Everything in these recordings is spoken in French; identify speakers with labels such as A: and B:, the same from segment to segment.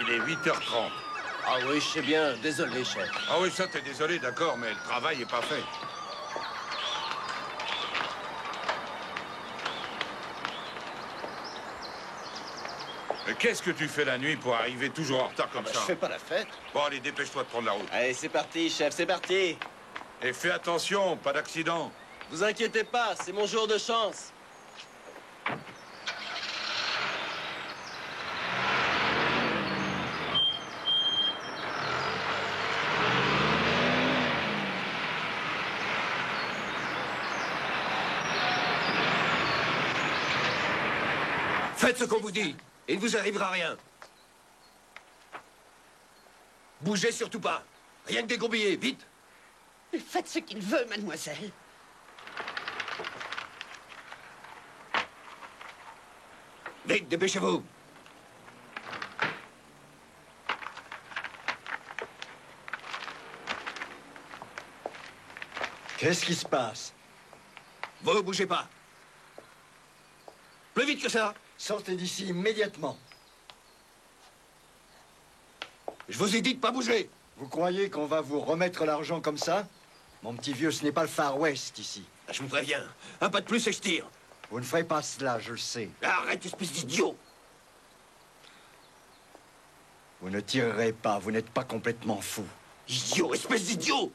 A: Il est 8h30.
B: Ah oui, je sais bien. Désolé, chef.
A: Ah oui, ça, t'es désolé, d'accord, mais le travail est pas fait. Mais qu'est-ce que tu fais la nuit pour arriver toujours en retard comme ça?
B: Je fais pas la fête.
A: Bon, allez, dépêche-toi de prendre la route.
B: Allez, c'est parti, chef, c'est parti.
A: Et fais attention, pas d'accident.
B: Vous inquiétez pas, c'est mon jour de chance.
C: Faites ce qu'on vous dit. Il ne vous arrivera rien. Bougez surtout pas. Rien que dégoupiller, vite.
D: Faites ce qu'il veut, mademoiselle.
C: Vite, dépêchez-vous.
E: Qu'est-ce qui se passe?
C: Vous, bougez pas. Plus vite que ça.
E: Sortez d'ici immédiatement.
C: Je vous ai dit de pas bouger.
E: Vous croyez qu'on va vous remettre l'argent comme ça? Mon petit vieux, ce n'est pas le Far West ici.
C: Je vous préviens. Un pas de plus et je tire.
E: Vous ne ferez pas cela, je le sais.
C: Arrête, espèce d'idiot.
E: Vous ne tirerez pas, vous n'êtes pas complètement fou.
C: Idiot, espèce d'idiot.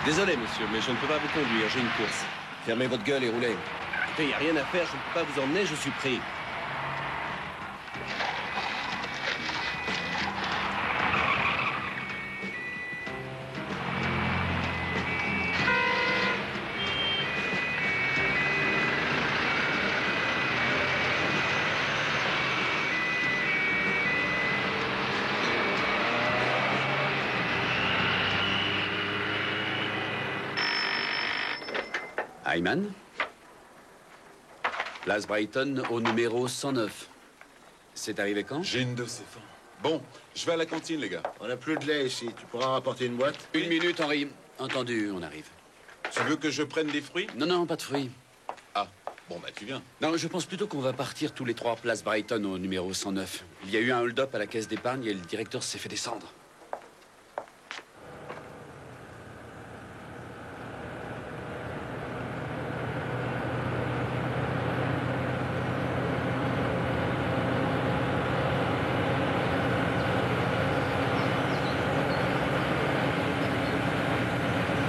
B: Désolé, monsieur, mais je ne peux pas vous conduire, j'ai une course.
C: Fermez votre gueule et roulez.
B: Écoutez, il n'y a rien à faire, je ne peux pas vous emmener, je suis pris.
F: Hyman, Place Brighton au numéro 109. C'est arrivé quand?
G: J'ai une de ces fins. Bon, je vais à la cantine, les gars.
H: On n'a plus de lait ici. Tu pourras rapporter une boîte?
F: Une minute, Henri. Entendu, on arrive.
G: Tu veux que je prenne des fruits?
F: Non, non, pas de fruits.
G: Ah, bon, bah tu viens.
F: Non, je pense plutôt qu'on va partir tous les trois Place Brighton au numéro 109. Il y a eu un hold-up à la caisse d'épargne et le directeur s'est fait descendre.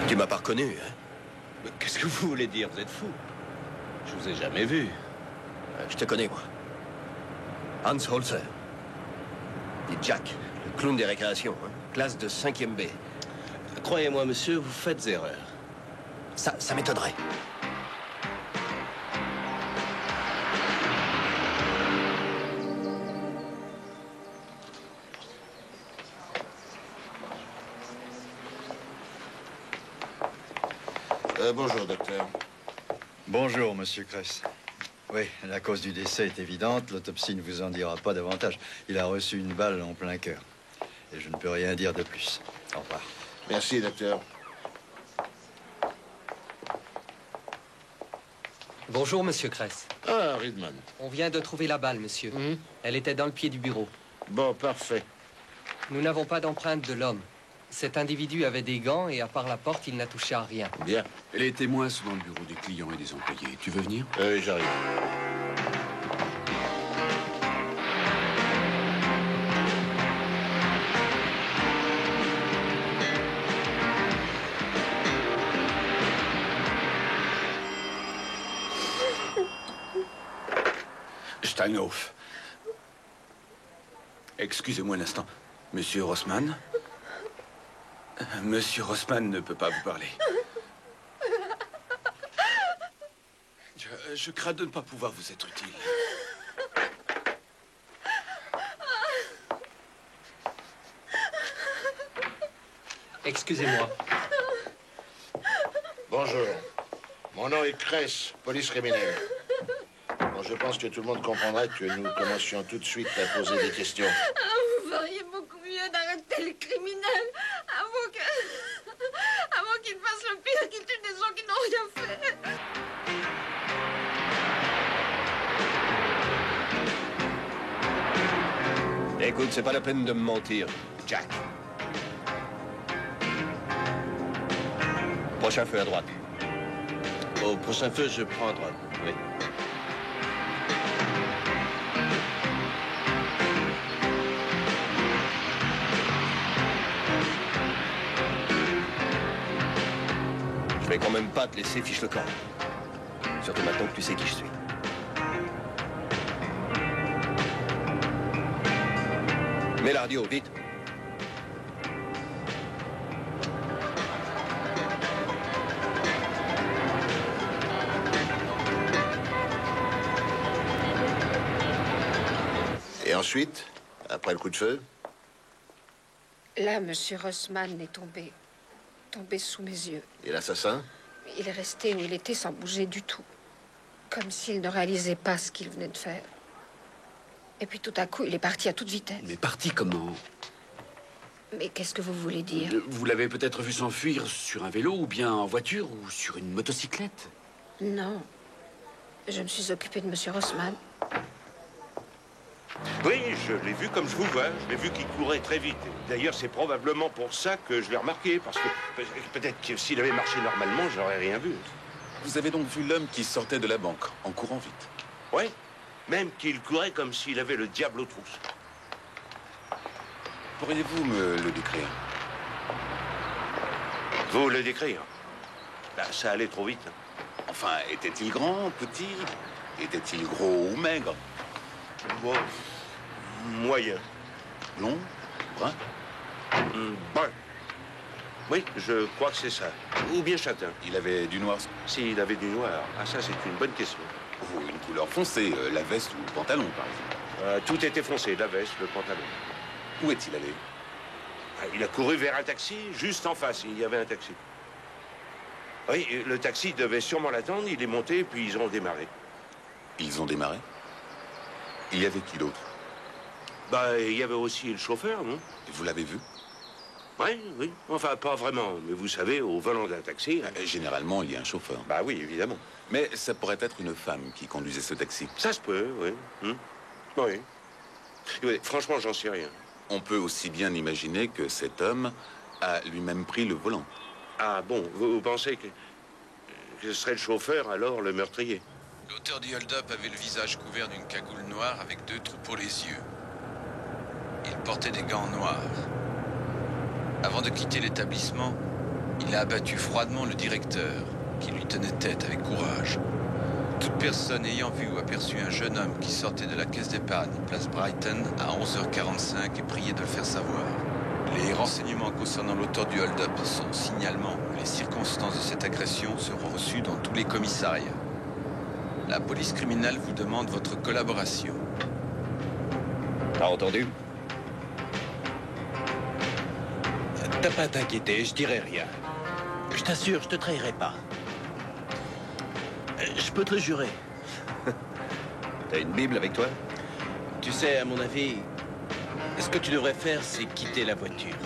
C: Tu m'as pas reconnu, hein?
B: Mais qu'est-ce que vous voulez dire? Vous êtes fou. Je vous ai jamais vu.
C: Je te connais, moi. Hans Holzer. Dit Jack, le clown des récréations, hein? Classe de 5e B.
B: Croyez-moi, monsieur, vous faites erreur.
C: Ça m'étonnerait.
H: Bonjour, docteur.
E: Bonjour, monsieur Kress. Oui, la cause du décès est évidente. L'autopsie ne vous en dira pas davantage. Il a reçu une balle en plein cœur. Et je ne peux rien dire de plus. Au revoir.
H: Merci, docteur.
I: Bonjour, monsieur Kress.
H: Ah, Ridman.
I: On vient de trouver la balle, monsieur. Elle était dans le pied du bureau.
H: Bon, parfait.
I: Nous n'avons pas d'empreinte de l'homme. Cet individu avait des gants et à part la porte, il n'a touché à rien.
H: Bien.
F: Les témoins sont dans le bureau des clients et des employés. Tu veux venir?
H: Oui, j'arrive.
F: Steinhoff. Excusez-moi un instant. Monsieur Rossmann? Monsieur Rossman ne peut pas vous parler. Je crains de ne pas pouvoir vous être utile.
I: Excusez-moi.
H: Bonjour. Mon nom est Cress, police criminelle. Bon, je pense que tout le monde comprendrait que nous commencions tout de suite à poser des questions.
J: Vous feriez beaucoup mieux d'arrêter les criminels avant qu'ils fassent le pire, qu'ils tuent des gens qui n'ont rien fait.
C: Écoute, c'est pas la peine de me mentir, Jack. Prochain feu à droite.
B: Au prochain feu, je prends à droite. Oui.
C: Je vais quand même pas te laisser fiche le camp. Surtout maintenant que tu sais qui je suis. Mets la radio, vite.
H: Et ensuite, après le coup de feu,
J: Là, Monsieur Rossman est tombé sous mes yeux.
H: et l'assassin?
J: Il est resté où il était sans bouger du tout. Comme s'il ne réalisait pas ce qu'il venait de faire. Et puis tout à coup, il est parti à toute vitesse.
F: Mais parti comment?
J: Mais qu'est-ce que vous voulez dire?
F: Vous l'avez peut-être vu s'enfuir sur un vélo, ou bien en voiture, ou sur une motocyclette.
J: Non. Je me suis occupée de Monsieur Rossman.
A: Oui, je l'ai vu comme je vous vois. Je l'ai vu qu'il courait très vite. D'ailleurs, c'est probablement pour ça que je l'ai remarqué. Parce que peut-être que s'il avait marché normalement, j'aurais rien vu.
G: Vous avez donc vu l'homme qui sortait de la banque, en courant vite?
A: Oui, même qu'il courait comme s'il avait le diable aux trousses.
G: Pourriez-vous me le décrire?
A: Vous le décrire? Ben, ça allait trop vite.
G: Enfin, était-il grand, petit? Était-il gros ou maigre?
A: Bon, moyen.
G: Blond? Brun?
A: Brun. Oui, je crois que c'est ça. Ou bien châtain.
G: Il avait du noir?
A: S'il avait du noir. Ah, ça, c'est une bonne question.
G: Ou une couleur foncée, la veste ou le pantalon, par exemple?
A: Tout était foncé, la veste, le pantalon.
G: Où est-il allé?
A: Ah, il a couru vers un taxi, juste en face, il y avait un taxi. Oui, le taxi devait sûrement l'attendre, il est monté, puis ils ont démarré.
G: Ils ont démarré? Il y avait qui d'autre?
A: Bah, il y avait aussi le chauffeur, non?
G: Et vous l'avez vu?
A: Oui, oui. Enfin, pas vraiment. Mais vous savez, au volant d'un taxi...
G: Généralement, il y a un chauffeur.
A: Bah oui, évidemment.
G: Mais ça pourrait être une femme qui conduisait ce taxi.
A: Ça se peut, oui. Oui. Oui, franchement, j'en sais rien.
G: On peut aussi bien imaginer que cet homme a lui-même pris le volant.
A: Ah bon, vous pensez que ce serait le chauffeur, alors le meurtrier?
K: L'auteur du hold-up avait le visage couvert d'une cagoule noire avec 2 trous pour les yeux. Il portait des gants noirs. Avant de quitter l'établissement, il a abattu froidement le directeur, qui lui tenait tête avec courage. Toute personne ayant vu ou aperçu un jeune homme qui sortait de la caisse d'épargne, place Brighton, à 11h45 est prié de le faire savoir. Les renseignements concernant l'auteur du hold-up, son signalement ou les circonstances de cette agression seront reçus dans tous les commissariats. La police criminelle vous demande votre collaboration.
C: T'as entendu?
B: T'as pas à t'inquiéter, je dirai rien. Je t'assure, je te trahirai pas. Je peux te le jurer.
C: T'as une Bible avec toi?
B: Tu sais, à mon avis, ce que tu devrais faire, c'est quitter la voiture.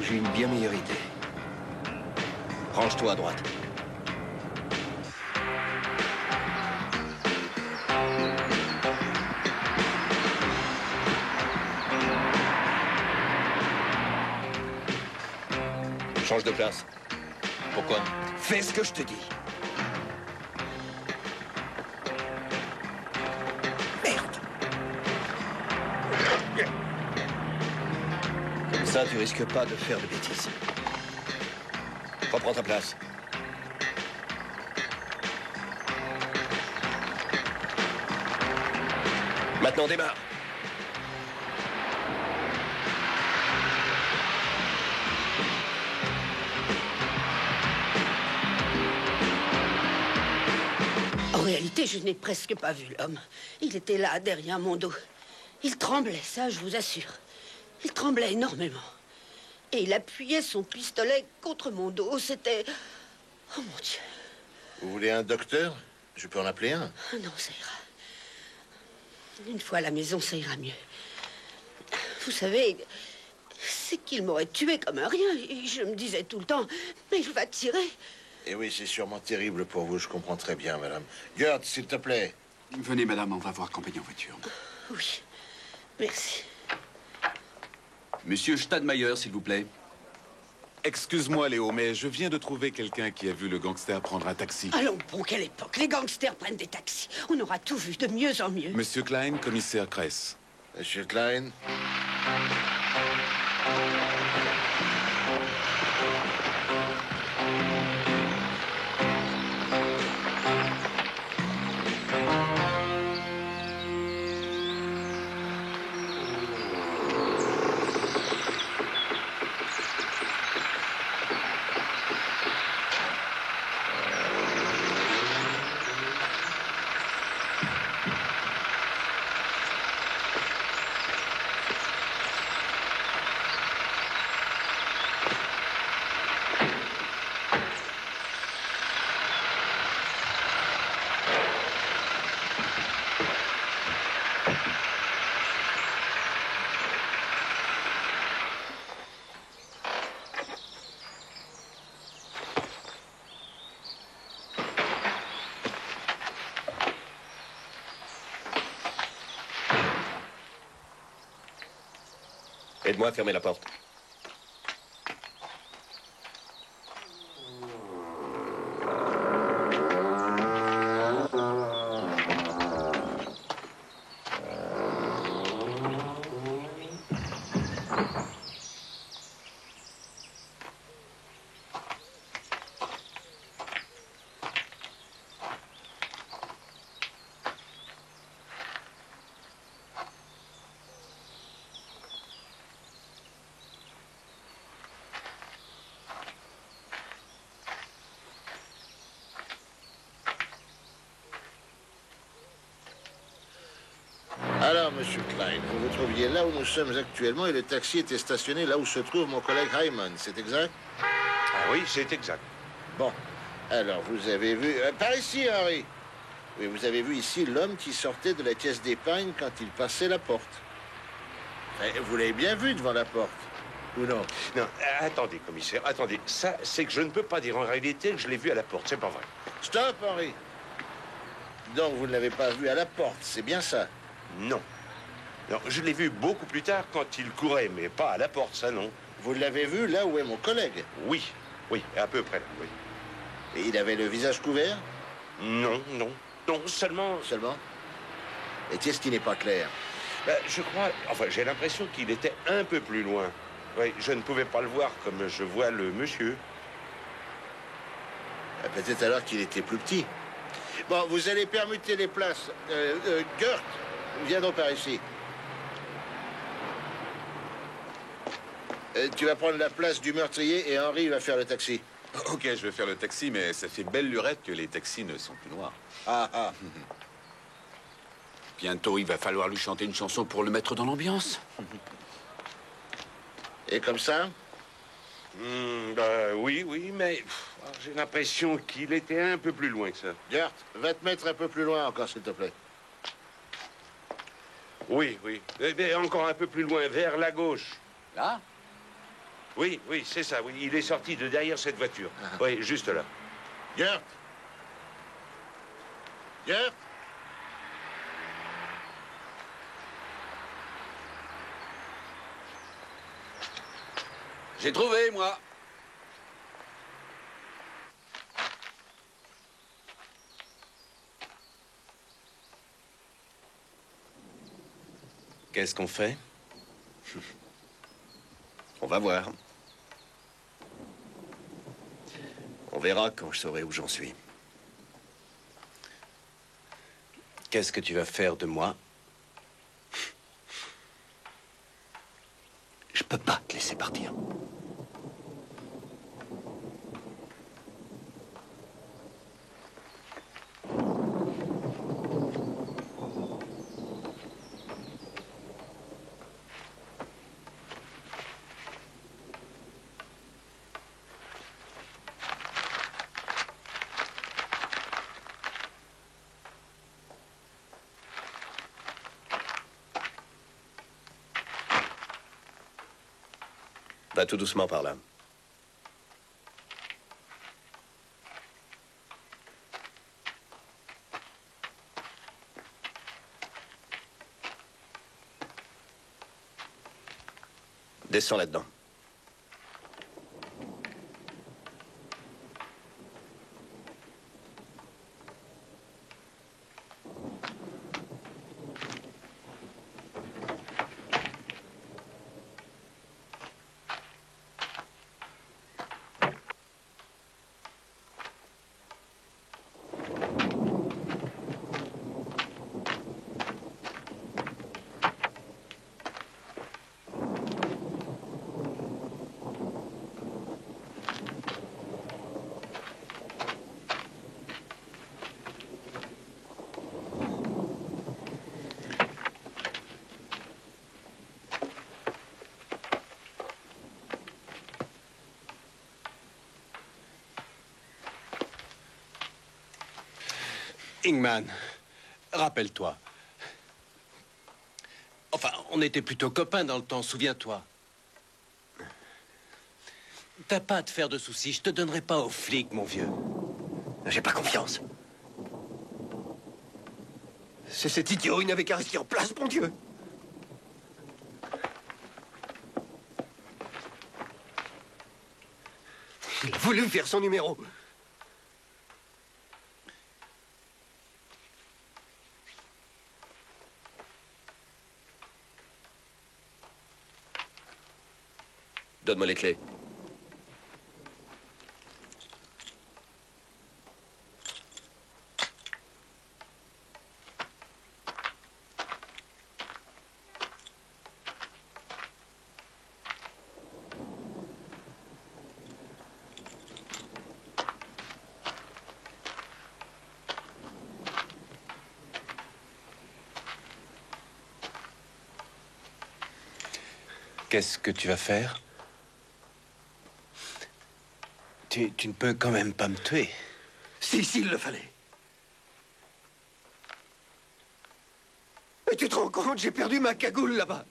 C: J'ai une bien meilleure idée. Range-toi à droite. Change de place.
B: Pourquoi?
C: Fais ce que je te dis. Merde. Comme ça, tu risques pas de faire de bêtises. Reprends ta place. Maintenant, démarre.
D: réalité, je n'ai presque pas vu l'homme. Il était là, derrière mon dos. Il tremblait, ça, je vous assure. Il tremblait énormément. Et il appuyait son pistolet contre mon dos. C'était... Oh, mon Dieu.
H: Vous voulez un docteur? Je peux en appeler un.
D: Ah non, ça ira. Une fois à la maison, ça ira mieux. Vous savez, c'est qu'il m'aurait tué comme un rien. Et je me disais tout le temps, mais il va tirer.
H: Et oui, c'est sûrement terrible pour vous, je comprends très bien, madame. Gert, s'il te plaît.
F: Venez, madame, on va voir campagne en voiture.
D: Oui, merci.
F: Monsieur Stadmeyer, s'il vous plaît.
G: Excuse-moi, Léo, mais je viens de trouver quelqu'un qui a vu le gangster prendre un taxi.
D: Allons, bon, quelle époque. Les gangsters prennent des taxis. On aura tout vu, de mieux en mieux.
G: Monsieur Klein, commissaire Kress.
H: Monsieur Klein.
C: Aide-moi à fermer la porte.
H: Alors, monsieur Klein, vous vous trouviez là où nous sommes actuellement et le taxi était stationné là où se trouve mon collègue Hyman, c'est exact?
A: Ah oui, c'est exact.
H: Bon, alors vous avez vu... par ici, Henri. Oui, vous avez vu ici l'homme qui sortait de la caisse d'épargne quand il passait la porte. Vous l'avez bien vu devant la porte, ou non?
A: Non, attendez, commissaire, attendez. Ça, c'est que je ne peux pas dire en réalité que je l'ai vu à la porte, c'est pas vrai.
H: Stop, Henri. Donc vous ne l'avez pas vu à la porte, c'est bien ça?
A: Non. Non, je l'ai vu beaucoup plus tard quand il courait, mais pas à la porte, ça non.
H: Vous l'avez vu là où est mon collègue?
A: Oui, oui, à peu près là, oui.
H: Et il avait le visage couvert?
A: Non, non, non, seulement...
H: Seulement? Et qu'est-ce qui n'est pas clair?
A: Ben, je crois... Enfin, j'ai l'impression qu'il était un peu plus loin. Oui, je ne pouvais pas le voir comme je vois le monsieur.
H: Peut-être alors qu'il était plus petit. Bon, vous allez permuter les places. Gert, viens donc par ici. Tu vas prendre la place du meurtrier et Henri va faire le taxi.
G: Ok, je vais faire le taxi, mais ça fait belle lurette que les taxis ne sont plus noirs.
H: Ah, ah.
F: Bientôt, il va falloir lui chanter une chanson pour le mettre dans l'ambiance.
H: Et comme ça?
A: Oui, oui, mais j'ai l'impression qu'il était un peu plus loin que ça.
H: Gert, va te mettre un peu plus loin encore, s'il te plaît.
A: Oui, oui. Mais encore un peu plus loin, vers la gauche.
F: Là?
A: Oui, oui, c'est ça, oui. Il est sorti de derrière cette voiture. Oui, juste là.
H: Gert! Gert!
F: J'ai trouvé, moi.
C: Qu'est-ce qu'on fait? On va voir. On verra quand je saurai où j'en suis. Qu'est-ce que tu vas faire de moi? Je peux pas te laisser partir. Va tout doucement par là. Descends là-dedans.
B: Ingman, rappelle-toi. Enfin, on était plutôt copains dans le temps, souviens-toi. T'as pas à te faire de soucis, je te donnerai pas aux flics, mon vieux.
C: J'ai pas confiance. C'est cet idiot, il n'avait qu'à rester en place, mon Dieu. Il a voulu faire son numéro. Donne-moi les clés.
B: Qu'est-ce que tu vas faire? Tu ne peux quand même pas me tuer.
C: Si, s'il le fallait. Mais tu te rends compte, j'ai perdu ma cagoule là-bas.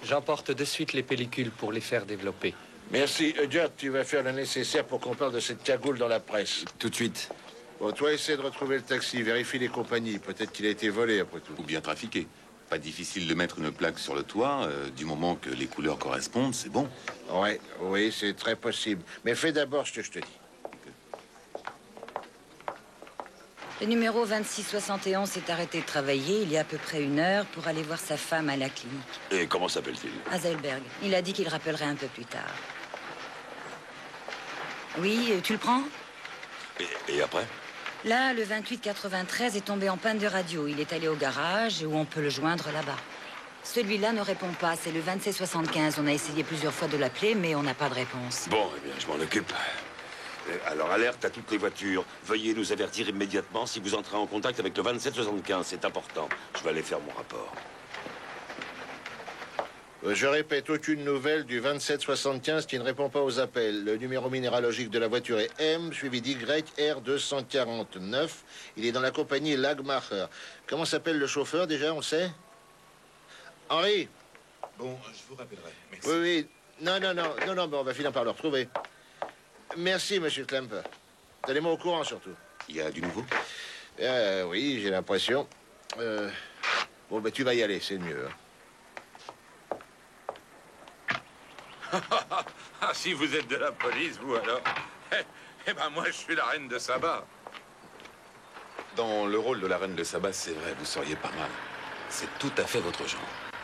I: J'emporte de suite les pellicules pour les faire développer.
H: Merci. Judd, tu vas faire le nécessaire pour qu'on parle de cette cagoule dans la presse.
G: Tout de suite.
H: Bon, toi, essaie de retrouver le taxi, vérifie les compagnies. Peut-être qu'il a été volé, après tout.
G: Ou bien trafiqué. Pas difficile de mettre une plaque sur le toit. Du moment que les couleurs correspondent, c'est bon.
H: Ouais, oui, c'est très possible. Mais fais d'abord ce que je te dis.
L: Le numéro 2671 s'est arrêté de travailler il y a à peu près 1 heure pour aller voir sa femme à la clinique.
A: Et comment s'appelle-t-il?
L: Hazelberg. Il a dit qu'il rappellerait un peu plus tard. Oui, tu le prends?
A: Et après?
L: Là, le 2893 est tombé en panne de radio. Il est allé au garage où on peut le joindre là-bas. Celui-là ne répond pas. C'est le 2775. On a essayé plusieurs fois de l'appeler, mais on n'a pas de réponse.
A: Bon, eh bien, je m'en occupe. Alors, alerte à toutes les voitures. Veuillez nous avertir immédiatement si vous entrez en contact avec le 2775. C'est important. Je vais aller faire mon rapport.
H: Je répète, aucune nouvelle du 2775 qui ne répond pas aux appels. Le numéro minéralogique de la voiture est M, suivi d'YR 249. Il est dans la compagnie Lagmacher. Comment s'appelle le chauffeur, déjà, on sait? Henri?
G: Bon, je vous rappellerai. Merci.
H: Oui, oui. Non, mais on va finir par le retrouver. Merci, monsieur Klemper. Tenez-moi au courant, surtout.
G: Il y a du nouveau?
H: Oui, j'ai l'impression. Bon, ben, tu vas y aller, c'est mieux.
M: Ah, si vous êtes de la police, vous, alors? Eh ben, moi, je suis la reine de Saba.
G: Dans le rôle de la reine de Saba, c'est vrai, vous seriez pas mal. C'est tout à fait votre genre.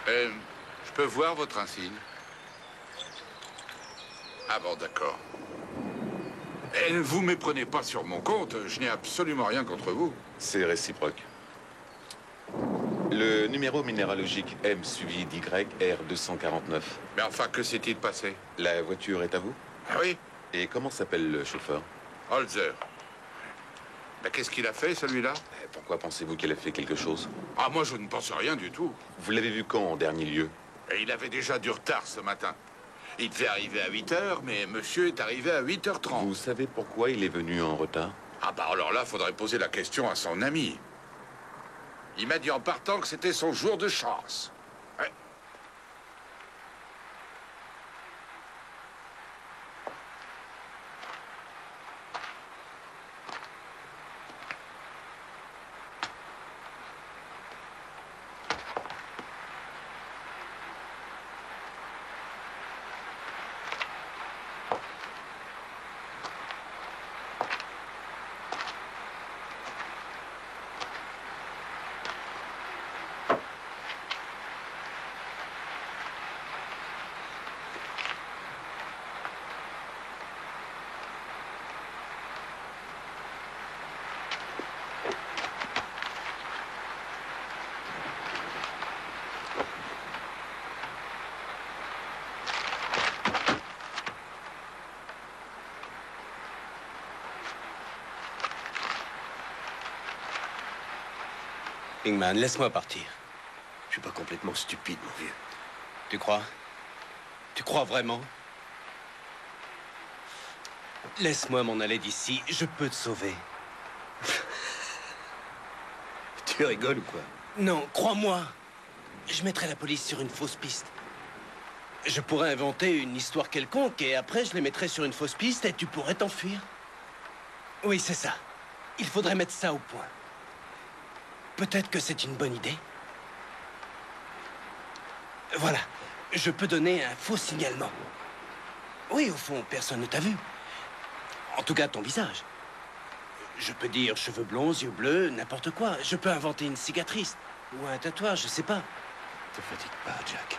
M: Je peux voir votre insigne? Ah bon, d'accord. Ne vous méprenez pas sur mon compte, je n'ai absolument rien contre vous.
G: C'est réciproque. Le numéro minéralogique M suivi d'YR 249.
M: Mais enfin, que s'est-il passé?
G: La voiture est à vous?
M: Ah oui?
G: Et comment s'appelle le chauffeur?
M: Holzer. Mais qu'est-ce qu'il a fait, celui-là?
G: Pourquoi pensez-vous qu'il a fait quelque chose?
M: Ah, moi, je ne pense rien du tout.
G: Vous l'avez vu quand, en dernier lieu?
M: Et il avait déjà du retard ce matin. Il devait arriver à 8 h, mais monsieur est arrivé à 8h30.
G: Vous savez pourquoi il est venu en retard?
M: Ah bah alors là, faudrait poser la question à son ami. Il m'a dit en partant que c'était son jour de chance. Ouais.
B: Ingman, laisse-moi partir.
C: Je suis pas complètement stupide, mon vieux.
B: Tu crois? Tu crois vraiment? Laisse-moi m'en aller d'ici, je peux te sauver.
C: Tu rigoles ou quoi?
B: Non, crois-moi. Je mettrai la police sur une fausse piste. Je pourrais inventer une histoire quelconque et après je les mettrai sur une fausse piste et tu pourrais t'enfuir. Oui, c'est ça. Il faudrait mettre ça au point. Peut-être que c'est une bonne idée. Voilà. Je peux donner un faux signalement. Oui, au fond, personne ne t'a vu. En tout cas, ton visage. Je peux dire cheveux blonds, yeux bleus, n'importe quoi. Je peux inventer une cicatrice. Ou un tatouage, je sais pas.
C: Te fatigue pas, Jack.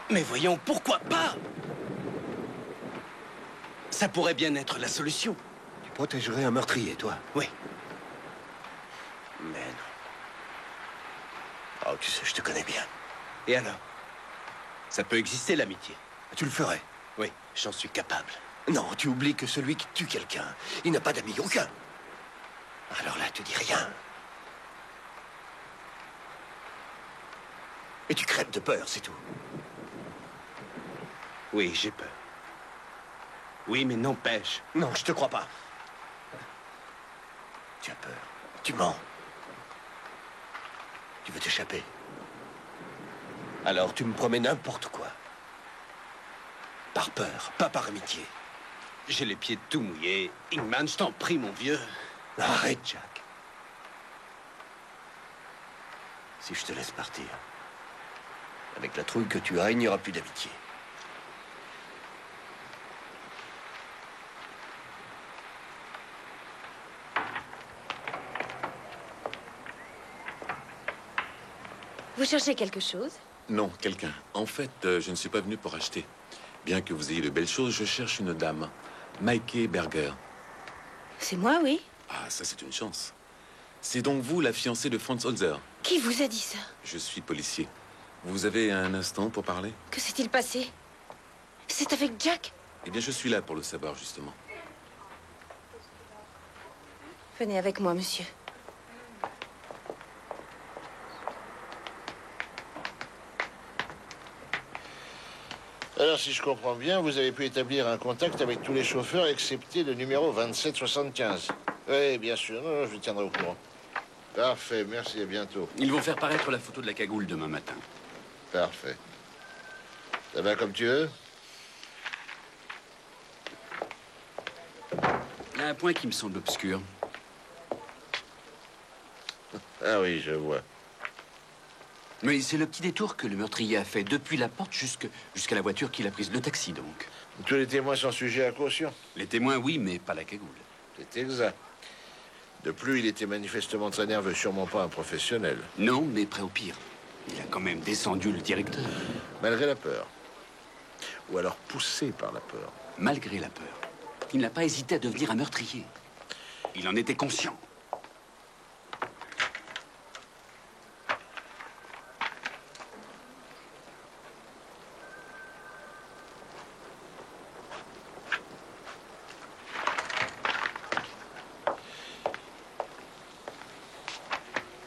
B: Mais voyons, pourquoi pas? Ça pourrait bien être la solution.
C: Tu protégerais un meurtrier, toi?
B: Oui.
C: Mais non. Oh, tu sais, je te connais bien.
B: Et alors? Ça peut exister, l'amitié.
C: Tu le ferais?
B: Oui, j'en suis capable.
C: Non, tu oublies que celui qui tue quelqu'un, il n'a pas d'amis, aucun. Alors là, tu dis rien. Et tu crèves de peur, c'est tout.
B: Oui, j'ai peur. Oui, mais n'empêche.
C: Non, je te crois pas. Tu as peur. Tu mens. Tu veux t'échapper. Alors tu me promets n'importe quoi. Par peur, pas par amitié.
B: J'ai les pieds tout mouillés. Ingman, je t'en prie, mon vieux.
C: Arrête, Jack. Si je te laisse partir, avec la trouille que tu as, il n'y aura plus d'amitié.
N: Vous cherchez quelque chose?
G: Non, quelqu'un. En fait, je ne suis pas venu pour acheter. Bien que vous ayez de belles choses, je cherche une dame. Maike Berger.
N: C'est moi, oui.
G: Ah, ça c'est une chance. C'est donc vous, la fiancée de Franz Holzer?
N: Qui vous a dit ça?
G: Je suis policier. Vous avez un instant pour parler?
N: Que s'est-il passé? C'est avec Jack?
G: Eh bien, je suis là pour le savoir, justement.
N: Venez avec moi, monsieur.
H: Alors, si je comprends bien, vous avez pu établir un contact avec tous les chauffeurs, excepté le numéro 2775. Oui, bien sûr. Non, je vous tiendrai au courant. Parfait, merci, à bientôt.
F: Ils vont faire paraître la photo de la cagoule demain matin.
H: Parfait. Ça va comme tu veux?
F: Il y a un point qui me semble obscur.
H: Ah oui, je vois.
F: Mais c'est le petit détour que le meurtrier a fait depuis la porte jusqu'à la voiture qu'il a prise, le taxi donc.
H: Tous les témoins sont sujets à caution.
F: Les témoins, oui, mais pas la cagoule.
H: C'est exact. De plus, il était manifestement très nerveux, sûrement pas un professionnel.
F: Non, mais prêt au pire. Il a quand même descendu le directeur.
H: Malgré la peur. Ou alors poussé par la peur.
F: Malgré la peur. Il n'a pas hésité à devenir un meurtrier. Il en était conscient.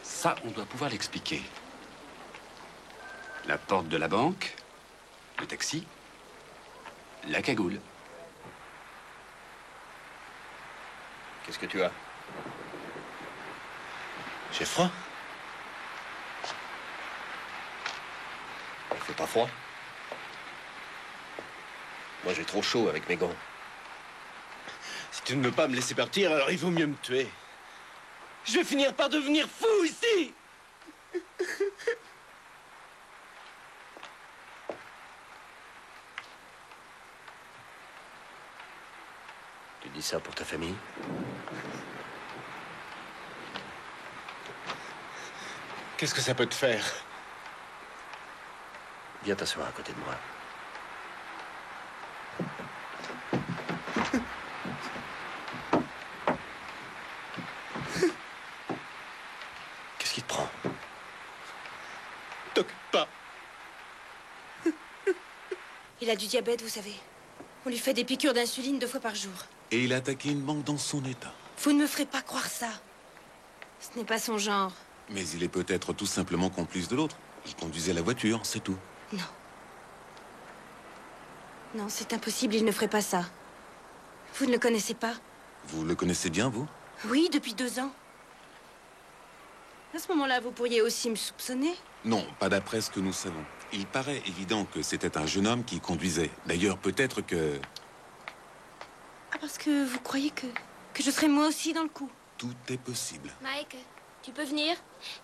F: Ça, on doit pouvoir l'expliquer. La porte de la banque, le taxi, La cagoule.
C: Qu'est-ce que tu as?
B: J'ai froid.
C: Il fait pas froid? Moi, j'ai trop chaud avec mes gants.
B: Si tu ne veux pas me laisser partir, alors il vaut mieux me tuer. Je vais finir par devenir fou ici!
C: Tu dis ça pour ta famille?
B: Qu'est-ce que ça peut te faire?
C: Viens t'asseoir à côté de moi. Qu'est-ce qui te prend?
B: T'occupe pas.
N: Il a du diabète, vous savez. On lui fait des piqûres d'insuline 2 fois par jour.
G: Et il a attaqué une banque dans son état.
N: Vous ne me ferez pas croire ça. Ce n'est pas son genre.
G: Mais il est peut-être tout simplement complice de l'autre. Il conduisait la voiture, c'est tout.
N: Non. Non, c'est impossible, il ne ferait pas ça. Vous ne le connaissez pas?
G: Vous le connaissez bien, vous?
N: Oui, depuis 2 ans. À ce moment-là, vous pourriez aussi me soupçonner?
G: Non, pas d'après ce que nous savons. Il paraît évident que c'était un jeune homme qui conduisait. D'ailleurs, peut-être que...
N: Ah, parce que vous croyez que je serais moi aussi dans le coup?
G: Tout est possible.
O: Mike, tu peux venir?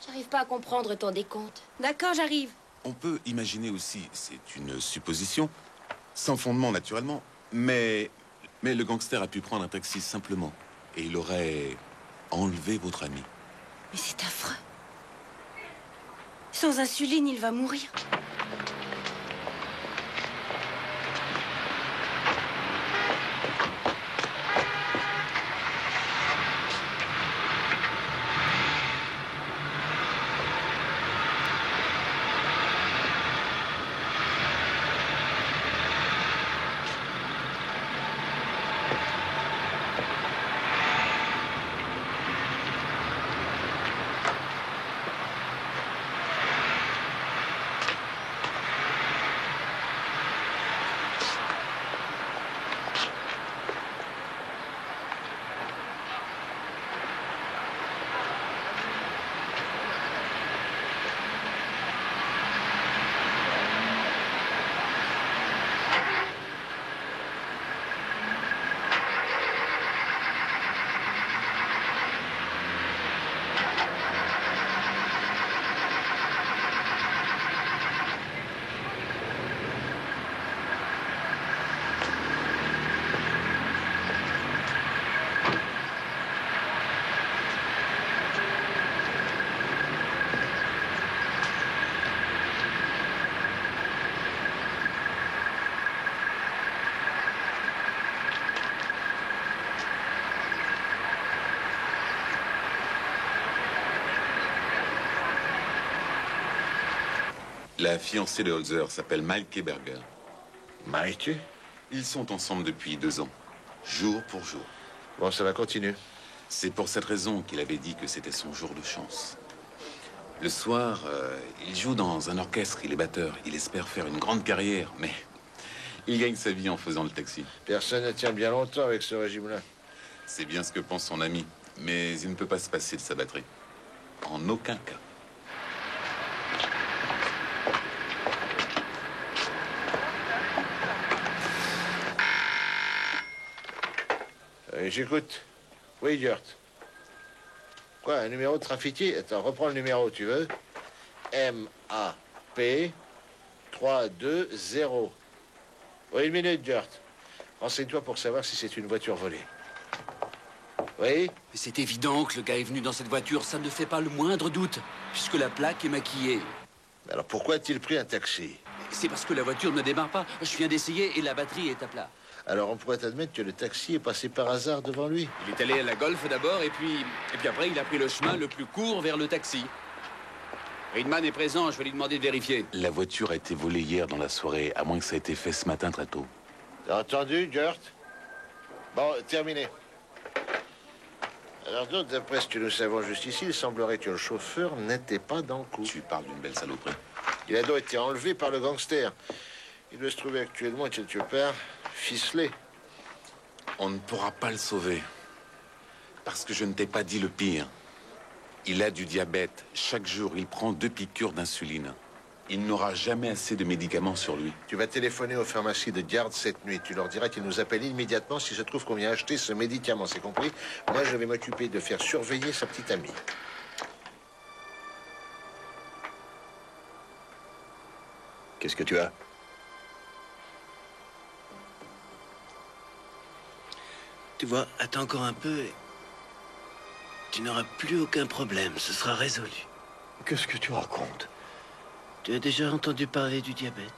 O: J'arrive pas à comprendre ton décompte.
N: D'accord, j'arrive.
G: On peut imaginer aussi, c'est une supposition, sans fondement naturellement, mais le gangster a pu prendre un taxi simplement. Et il aurait enlevé votre ami.
N: Mais c'est affreux. Sans insuline, il va mourir.
G: La fiancée de Holzer s'appelle Maike Berger.
H: Maike?
G: Ils sont ensemble depuis 2 ans, jour pour jour.
H: Bon, ça va continuer.
G: C'est pour cette raison qu'il avait dit que c'était son jour de chance. Le soir, il joue dans un orchestre, il est batteur. Il espère faire une grande carrière, mais il gagne sa vie en faisant le taxi.
H: Personne ne tient bien longtemps avec ce régime-là.
G: C'est bien ce que pense son ami, mais il ne peut pas se passer de sa batterie. En aucun cas.
H: J'écoute. Oui, Gert. Quoi, un numéro de trafiqué? Attends, reprends le numéro, tu veux? MAP 320. Oui, 1 minute, Gert. Renseigne-toi pour savoir si c'est une voiture volée. Oui?
F: Mais c'est évident que le gars est venu dans cette voiture, ça ne fait pas le moindre doute, puisque la plaque est maquillée.
H: Alors pourquoi a-t-il pris un taxi?
F: C'est parce que la voiture ne démarre pas. Je viens d'essayer et la batterie est à plat.
H: Alors on pourrait admettre que le taxi est passé par hasard devant lui.
F: Il est allé à la Golf d'abord et puis après il a pris le chemin le plus court vers le taxi. Friedman est présent, je vais lui demander de vérifier.
G: La voiture a été volée hier dans la soirée, à moins que ça ait été fait ce matin très tôt.
H: T'as entendu, Gert? Bon, terminé. Alors donc, d'après ce que nous savons juste ici, il semblerait que le chauffeur n'était pas dans le coup.
G: Tu parles d'une belle saloperie.
H: Il a donc été enlevé par le gangster. Il doit se trouver actuellement quelque part ficelé.
G: On ne pourra pas le sauver. Parce que je ne t'ai pas dit le pire. Il a du diabète. Chaque jour, il prend 2 piqûres d'insuline. Il n'aura jamais assez de médicaments sur lui.
H: Tu vas téléphoner aux pharmacies de garde cette nuit. Tu leur diras qu'ils nous appellent immédiatement si se trouve qu'on vient acheter ce médicament, c'est compris? Moi, je vais m'occuper de faire surveiller sa petite amie.
C: Qu'est-ce que tu as?
B: Tu vois, attends encore un peu et tu n'auras plus aucun problème. Ce sera résolu.
C: Qu'est-ce que tu racontes?
B: Tu as déjà entendu parler du diabète?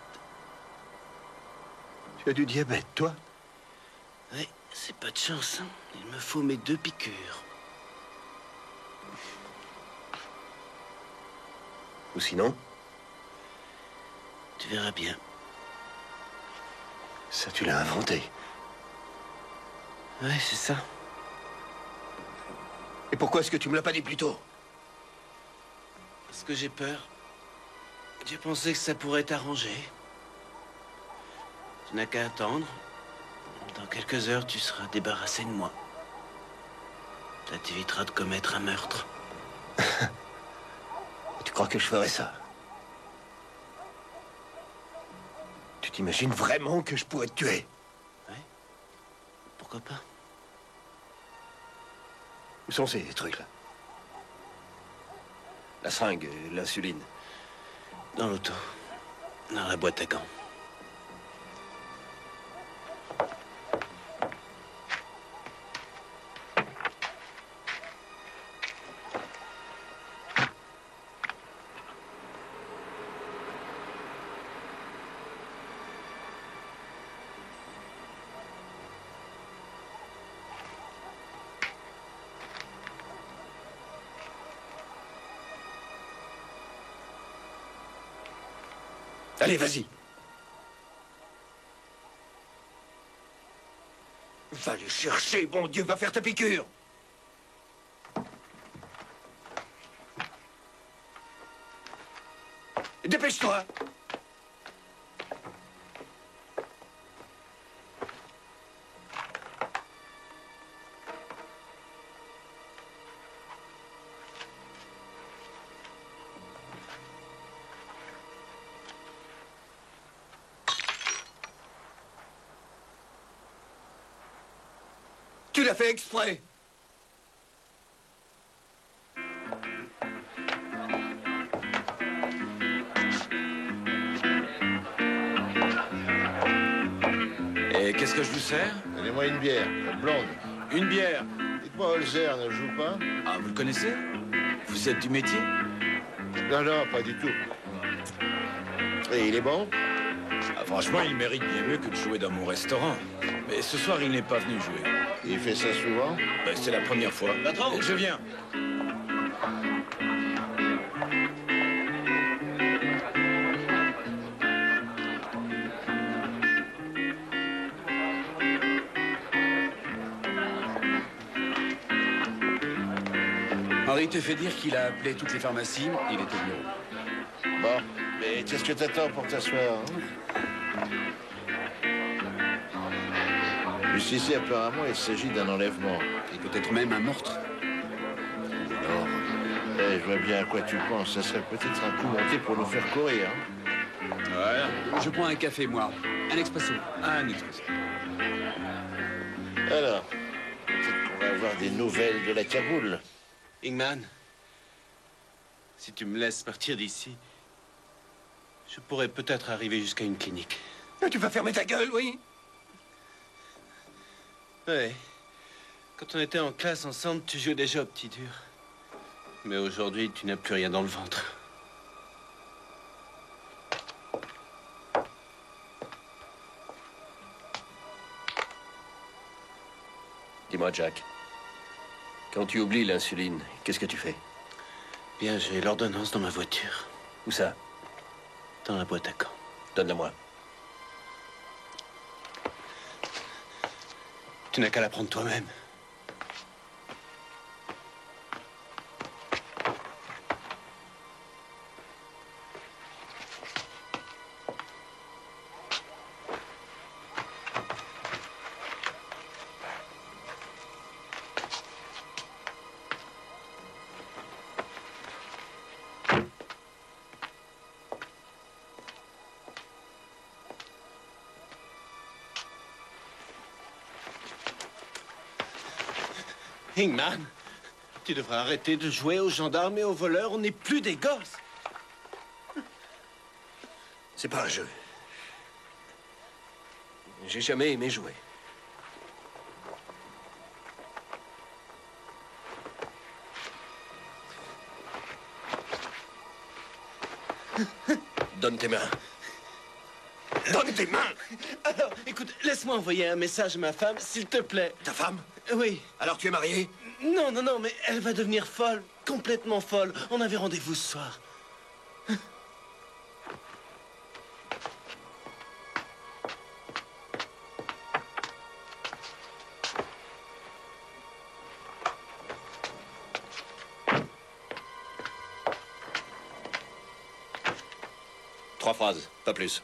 C: Tu as du diabète, toi?
B: Oui, c'est pas de chance, hein. Il me faut mes 2 piqûres.
C: Ou sinon?
B: Tu verras bien.
C: Ça, tu l'as inventé.
B: Ouais, c'est ça.
C: Et pourquoi est-ce que tu me l'as pas dit plus tôt?
B: Parce que j'ai peur. J'ai pensé que ça pourrait t'arranger. Tu n'as qu'à attendre. Dans quelques heures, tu seras débarrassé de moi. Ça t'évitera de commettre un meurtre.
C: Tu crois que je ferais ça? Tu t'imagines vraiment que je pourrais te tuer?
B: Oui. Pourquoi pas?
C: Où sont ces trucs-là? La seringue, l'insuline.
B: Dans l'auto. Dans la boîte à gants.
C: Allez, vas-y. Va le chercher, bon Dieu, va faire ta piqûre. Dépêche-toi. Tu l'as fait exprès.
F: Et qu'est-ce que je vous sers?
H: Donnez-moi une bière, blonde.
F: Une bière?
H: Dites-moi, Holzer ne joue pas?
F: Ah, vous le connaissez? Vous êtes du métier?
H: Non, non, pas du tout. Et il est bon?
F: Ah, franchement, il mérite bien mieux que de jouer dans mon restaurant. Mais ce soir, il n'est pas venu jouer.
H: Il fait ça souvent?
F: Ben, c'est la première fois.
B: Patron!
F: Je viens. Henri te fait dire qu'il a appelé toutes les pharmacies. Il est au bureau.
H: Bon, mais qu'est-ce que t'attends pour t'asseoir, hein? Jusqu'ici, apparemment, il s'agit d'un enlèvement.
F: Et peut-être même un meurtre.
H: Alors, je vois bien à quoi tu penses. Ça serait peut-être un coup monté pour nous faire courir, hein?
F: Ouais. Je prends un café, moi. Un expresso. Un expresso.
H: Alors, peut-être qu'on va avoir des nouvelles de la cagoule.
B: Ingman, si tu me laisses partir d'ici, je pourrais peut-être arriver jusqu'à une clinique.
C: Tu vas fermer ta gueule, oui?
B: Oui. Quand on était en classe ensemble, tu jouais déjà au petit dur. Mais aujourd'hui, tu n'as plus rien dans le ventre.
C: Dis-moi, Jack. Quand tu oublies l'insuline, qu'est-ce que tu fais?
B: Bien, j'ai l'ordonnance dans ma voiture.
C: Où ça?
B: Dans la boîte à gants.
C: Donne-la-moi.
B: Tu n'as qu'à la prendre toi-même. Ingman, tu devrais arrêter de jouer aux gendarmes et aux voleurs. On n'est plus des gosses.
C: C'est pas un jeu. J'ai jamais aimé jouer. Donne tes mains. Donne tes mains!
B: Alors, écoute, laisse-moi envoyer un message à ma femme, s'il te plaît.
C: Ta femme?
B: Oui.
C: Alors tu es marié?
B: Non, non, non, mais elle va devenir folle. Complètement folle. On avait rendez-vous ce soir.
C: Trois phrases, pas plus.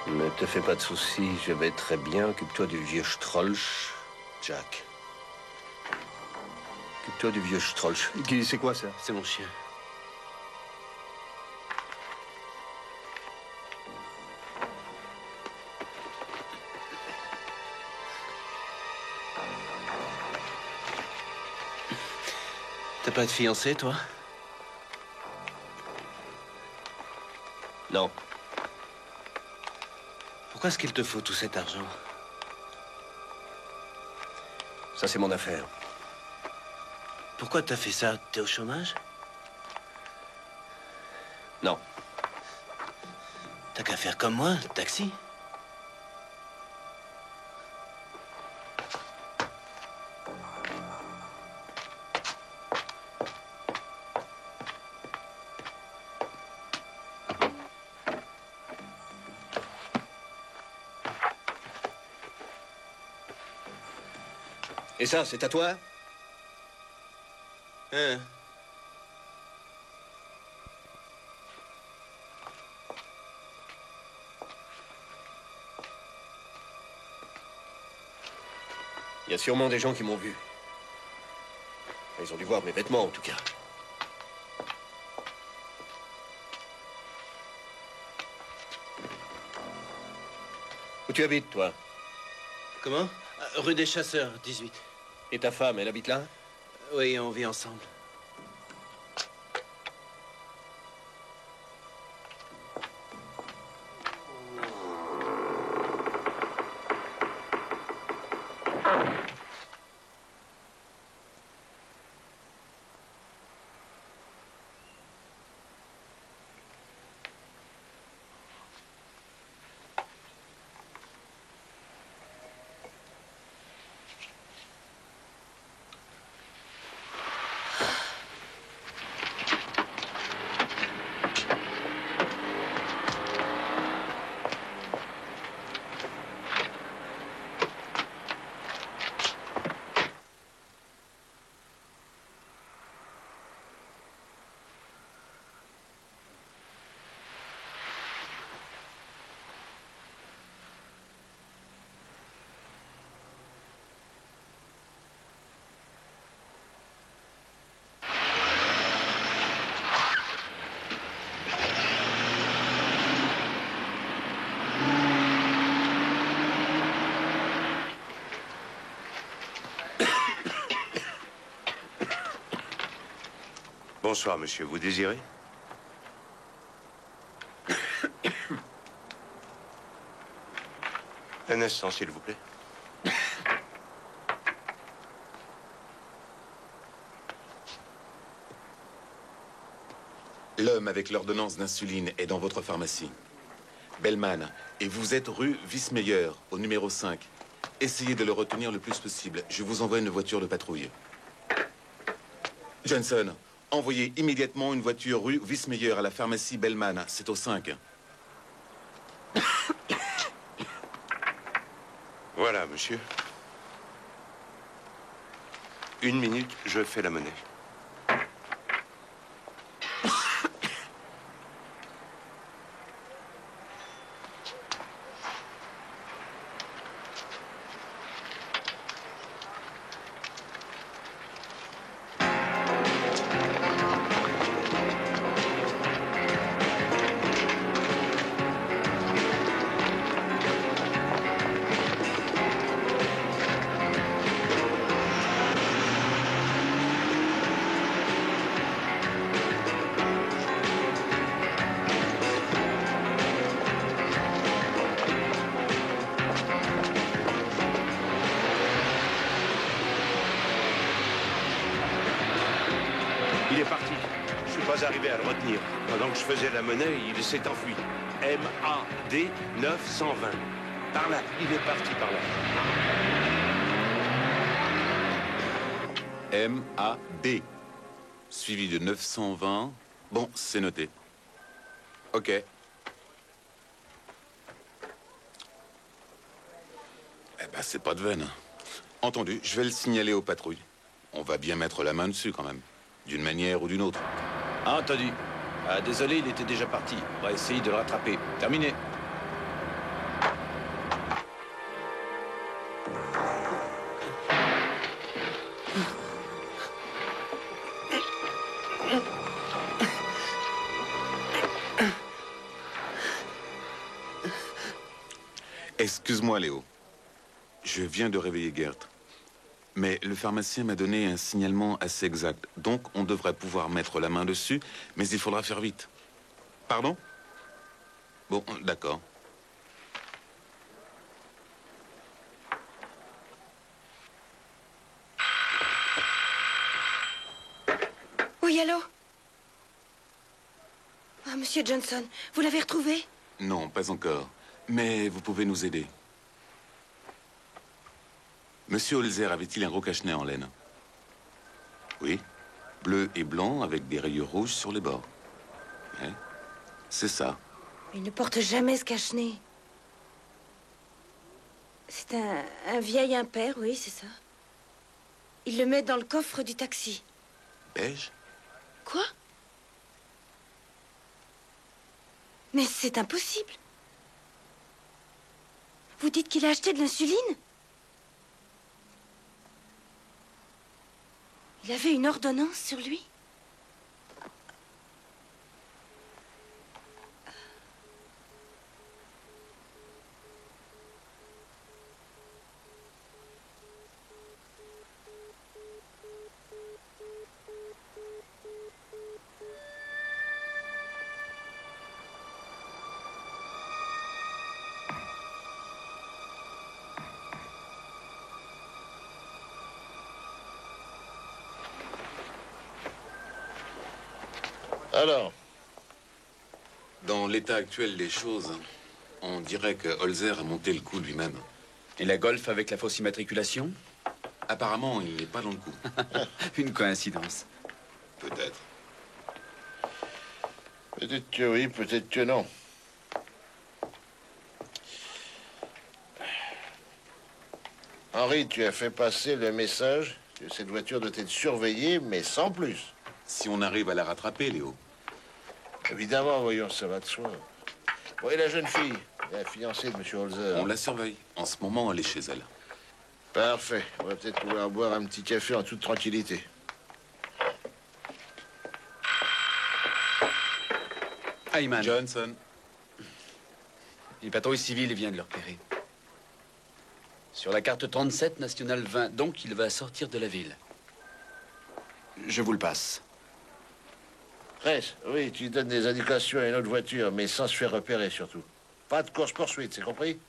C: Ne te fais pas de soucis, je vais très bien. Occupe-toi du vieux Strolch, Jack. Occupe-toi du vieux Strolch.
B: C'est quoi ça? C'est mon chien. T'as pas de fiancé, toi?
C: Non.
B: Pourquoi est-ce qu'il te faut tout cet argent?
C: Ça, c'est mon affaire.
B: Pourquoi t'as fait ça? T'es au chômage?
C: Non.
B: T'as qu'à faire comme moi, taxi.
C: Et ça, c'est à toi?
B: Hein?
C: Il y a sûrement des gens qui m'ont vu. Ils ont dû voir mes vêtements, en tout cas. Où tu habites, toi?
B: Comment? Rue des Chasseurs, 18.
C: Et ta femme, elle habite là?
B: Oui, on vit ensemble.
A: Bonsoir, monsieur. Vous désirez? Un instant, s'il vous plaît.
G: L'homme avec l'ordonnance d'insuline est dans votre pharmacie. Bellman, et vous êtes rue Wismeyer, au numéro 5. Essayez de le retenir le plus possible. Je vous envoie une voiture de patrouille. Johnson, envoyez immédiatement une voiture rue Wismeyer à la pharmacie Bellman. C'est au 5.
A: Voilà, monsieur. 1 minute, je fais la monnaie. Il est parti. Je suis pas arrivé à le retenir. Pendant que je faisais la monnaie, il s'est enfui. MAD 920. Par là. Il est parti par là.
G: MAD. Suivi de 920. Bon, c'est noté. OK. Eh ben, c'est pas de veine. Entendu, je vais le signaler aux patrouilles. On va bien mettre la main dessus, quand même. D'une manière ou d'une autre.
F: Ah, entendu. Ah, désolé, il était déjà parti. On va essayer de le rattraper. Terminé.
G: Excuse-moi, Léo. Je viens de réveiller Gert. Mais le pharmacien m'a donné un signalement assez exact. Donc, on devrait pouvoir mettre la main dessus, mais il faudra faire vite. Pardon? Bon, d'accord.
N: Oui, allô? Ah, monsieur Johnson, vous l'avez retrouvé?
G: Non, pas encore. Mais vous pouvez nous aider. Monsieur Holzer avait-il un gros cache-nez en laine? Oui. Bleu et blanc avec des rayures rouges sur les bords. Ouais. C'est ça.
N: Il ne porte jamais ce cache-nez. C'est un vieil impair, oui, c'est ça. Il le met dans le coffre du taxi.
G: Beige?
N: Quoi? Mais c'est impossible. Vous dites qu'il a acheté de l'insuline? Il avait une ordonnance sur lui?
H: Alors?
G: Dans l'état actuel des choses, on dirait que Holzer a monté le coup lui-même.
F: Et la Golf avec la fausse immatriculation?
G: Apparemment, il n'est pas dans le coup.
F: Une coïncidence.
G: Peut-être.
H: Peut-être que oui, peut-être que non. Henri, tu as fait passer le message que cette voiture doit être surveillée, mais sans plus.
G: Si on arrive à la rattraper, Léo.
H: Évidemment, voyons, ça va de soi. Bon, et la jeune fille, la fiancée de M. Holzer?
G: On la surveille. En ce moment, elle est chez elle.
H: Parfait. On va peut-être pouvoir boire un petit café en toute tranquillité.
F: Ayman.
G: Johnson.
F: Les patrouilles civiles viennent de le repérer. Sur la carte 37, nationale 20, donc il va sortir de la ville. Je vous le passe.
H: Presse, oui, tu donnes des indications à une autre voiture, mais sans se faire repérer surtout. Pas de course-poursuite, c'est compris?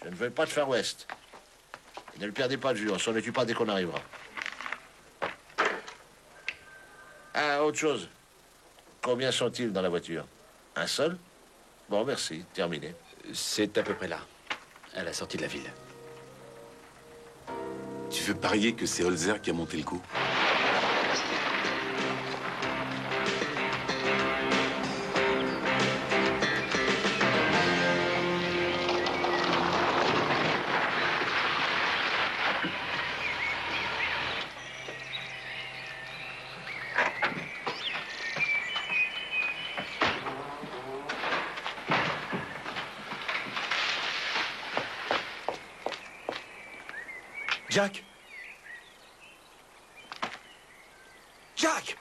H: Je ne veux pas de Far West. Et ne le perdez pas de vue, on s'en occupe pas dès qu'on arrivera. Ah, autre chose. Combien sont-ils dans la voiture? Un seul? Bon, merci, terminé.
F: C'est à peu près là, à la sortie de la ville.
G: Tu veux parier que c'est Holzer qui a monté le coup?
C: Jack! Jack!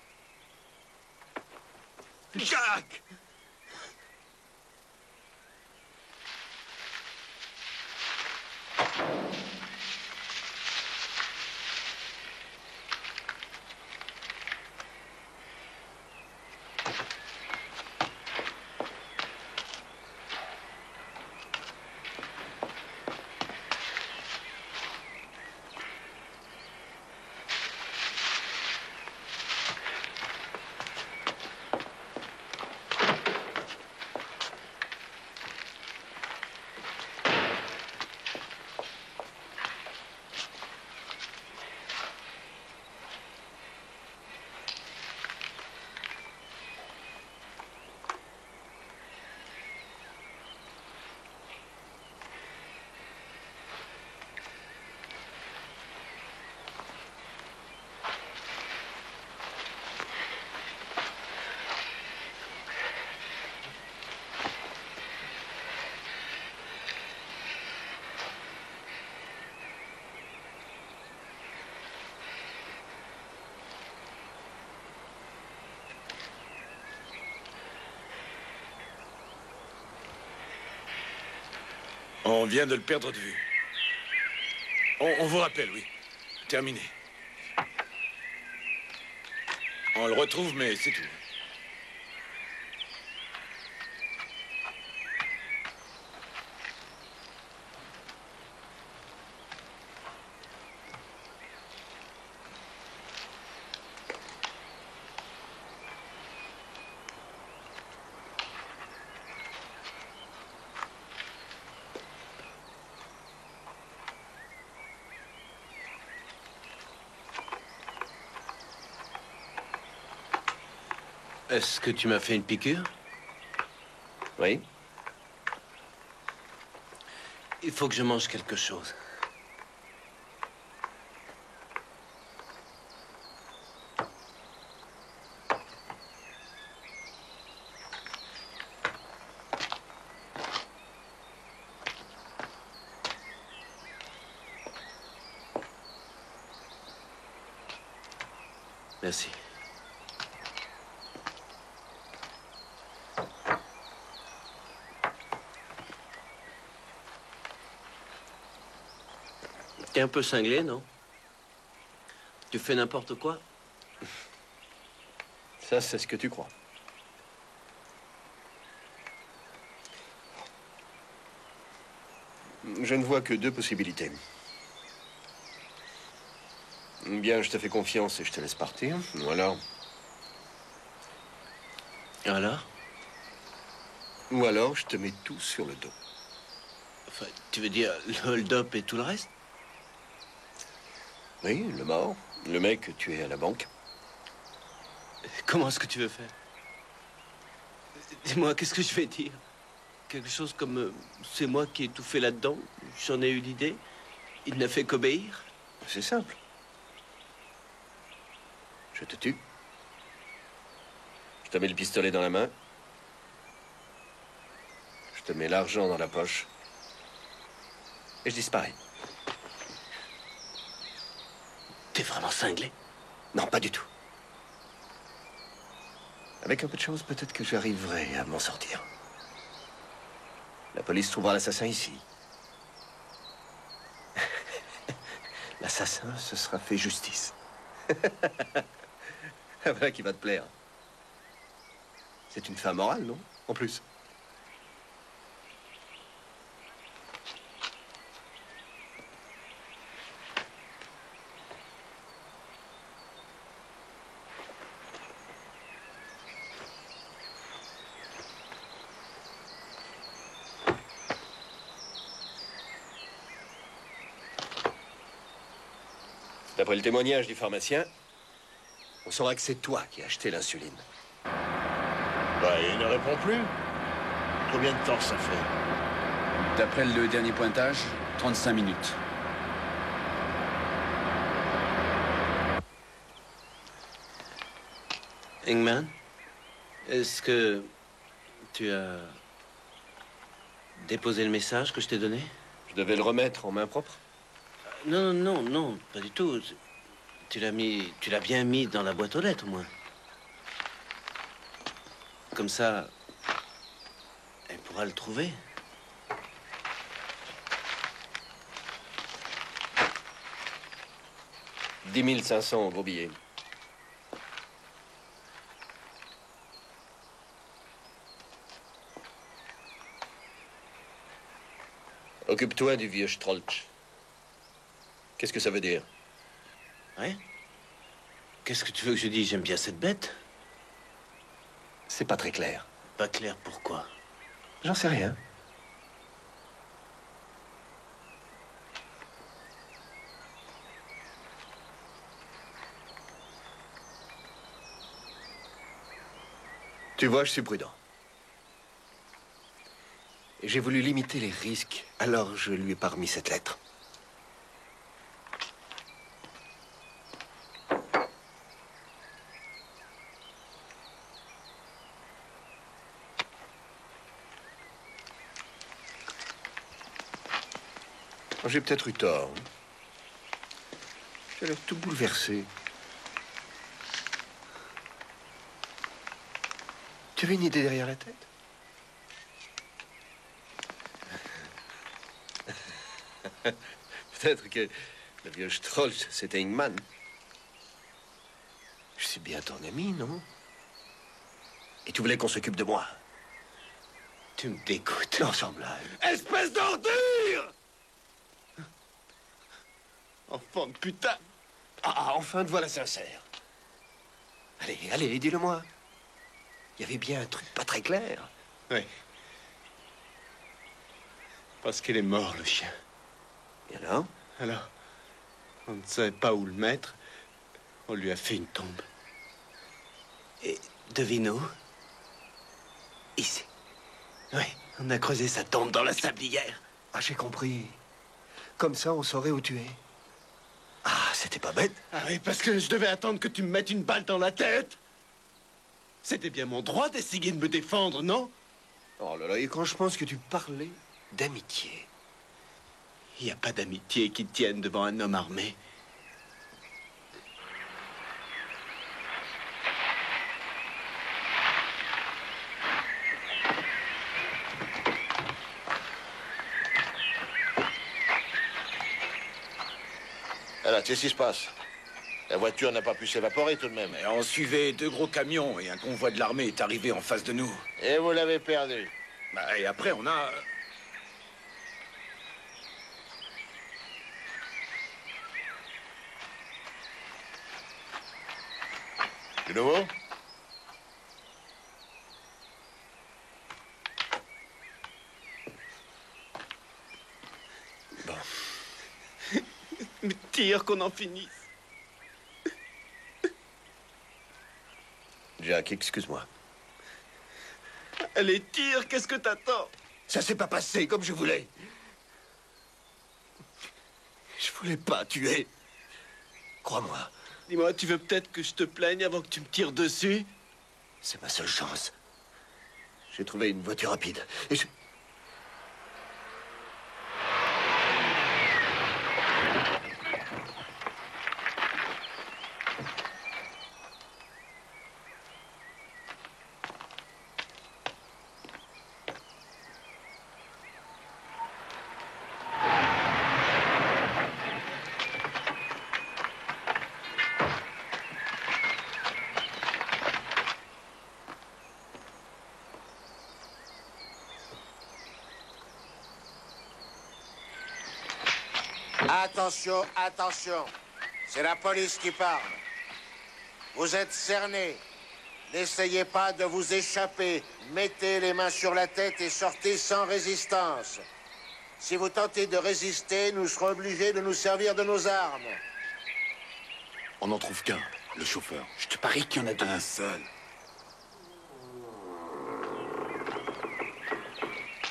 C: Jack!
P: On vient de le perdre de vue. On vous rappelle, oui. Terminé. On le retrouve, mais c'est tout.
B: Est-ce que tu m'as fait une piqûre?
C: Oui.
B: Il faut que je mange quelque chose. Merci. T'es un peu cinglé, non? Tu fais n'importe quoi?
C: Ça, c'est ce que tu crois. Je ne vois que deux possibilités. Bien, je te fais confiance et je te laisse partir. Ou alors...
B: Alors?
C: Ou alors, je te mets tout sur le dos.
B: Enfin, tu veux dire le hold-up et tout le reste?
C: Oui, le mort. Le mec que tu es à la banque.
B: Comment est-ce que tu veux faire? Dis-moi, qu'est-ce que je vais dire? Quelque chose comme c'est moi qui ai tout fait là-dedans, j'en ai eu l'idée, il n'a fait qu'obéir?
C: C'est simple. Je te tue. Je te mets le pistolet dans la main. Je te mets l'argent dans la poche. Et je disparais.
B: T'es vraiment cinglé?
C: Non, pas du tout. Avec un peu de chance, peut-être que j'arriverai à m'en sortir. La police trouvera l'assassin ici. L'assassin se sera fait justice. Voilà qui va te plaire. C'est une femme morale, non? En plus. D'après le témoignage du pharmacien, on saura que c'est toi qui as acheté l'insuline.
H: Bah, il ne répond plus. Combien de temps ça fait?
F: D'après le dernier pointage, 35 minutes.
B: Ingman, est-ce que tu as déposé le message que je t'ai donné?
C: Je devais le remettre en main propre?
B: Non, non, non, pas du tout. Tu l'as bien mis dans la boîte aux lettres, au moins. Comme ça, elle pourra le trouver. «
C: 10 500 en gros billets. Occupe-toi du vieux Strolch. Qu'est-ce que ça veut dire?
B: Ouais? Qu'est-ce que tu veux que je dise? J'aime bien cette bête.
C: C'est pas très clair.
B: Pas clair pourquoi?
C: J'en sais rien. Tu vois, je suis prudent. Et j'ai voulu limiter les risques, alors je lui ai pas remis cette lettre. J'ai peut-être eu tort. J'ai l'air tout bouleversé. Tu avais une idée derrière la tête? Peut-être que le vieux Strolch, c'était Ingman. Je suis bien ton ami, non? Et tu voulais qu'on s'occupe de moi?
B: Tu me dégoûtes.
C: Non, sans blague.
B: Espèce d'ordure! Enfant de putain!
C: Ah, enfin, te voilà sincère. Allez, allez, dis-le-moi. Il y avait bien un truc pas très clair.
B: Oui. Parce qu'il est mort, le chien.
C: Et alors?
B: Alors, on ne savait pas où le mettre. On lui a fait une tombe. Et devine où? Ici. Oui, on a creusé sa tombe dans la sablière.
C: Ah, j'ai compris. Comme ça, on saurait où tu es. Ah, c'était pas bête.
B: Ah oui, parce que je devais attendre que tu me mettes une balle dans la tête. C'était bien mon droit d'essayer de me défendre, non?
C: Oh là là, et quand je pense que tu parlais d'amitié.
B: Il n'y a pas d'amitié qui tienne devant un homme armé.
H: Alors, qu'est-ce qui se passe? La voiture n'a pas pu s'évaporer tout de même.
P: Et on suivait 2 gros camions et un convoi de l'armée est arrivé en face de nous.
H: Et vous l'avez perdu.
P: Bah, et après, on a...
H: Du nouveau?
B: Bon. Mais tire qu'on en finisse.
C: Jack, excuse-moi.
B: Allez, tire, qu'est-ce que t'attends?
C: Ça s'est pas passé comme je voulais. Je voulais pas tuer. Crois-moi.
B: Dis-moi, tu veux peut-être que je te plaigne avant que tu me tires dessus?
C: C'est ma seule chance. J'ai trouvé une voiture rapide. Et je...
H: Attention, attention. C'est la police qui parle. Vous êtes cernés. N'essayez pas de vous échapper. Mettez les mains sur la tête et sortez sans résistance. Si vous tentez de résister, nous serons obligés de nous servir de nos armes.
G: On n'en trouve qu'un, le chauffeur.
F: Je te parie qu'il y en a deux.
G: Un seul.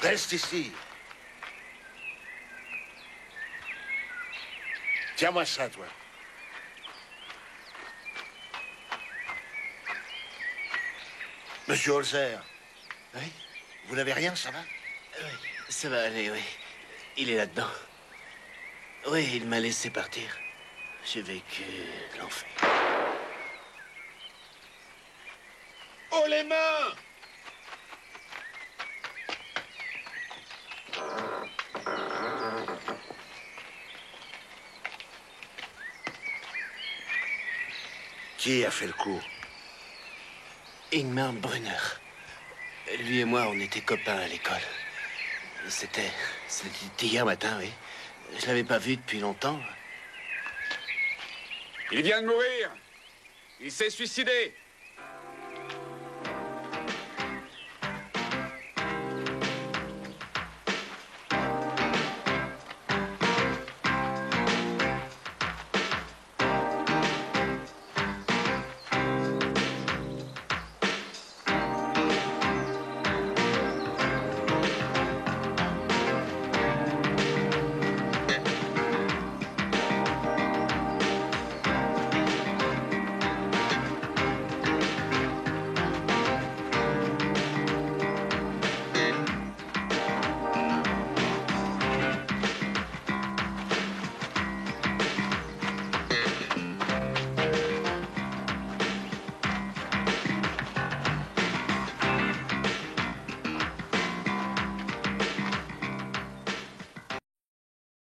H: Reste ici. Tiens-moi ça, toi. Monsieur Holzer.
B: Oui?
H: Vous n'avez rien, ça va?
B: Oui, ça va aller, oui. Il est là-dedans. Oui, il m'a laissé partir. J'ai vécu l'enfer.
H: Oh, les mains! Qui a fait le coup?
B: Ingmar Brunner. Lui et moi, on était copains à l'école. C'était hier matin, oui. Je l'avais pas vu depuis longtemps.
F: Il vient de mourir. Il s'est suicidé.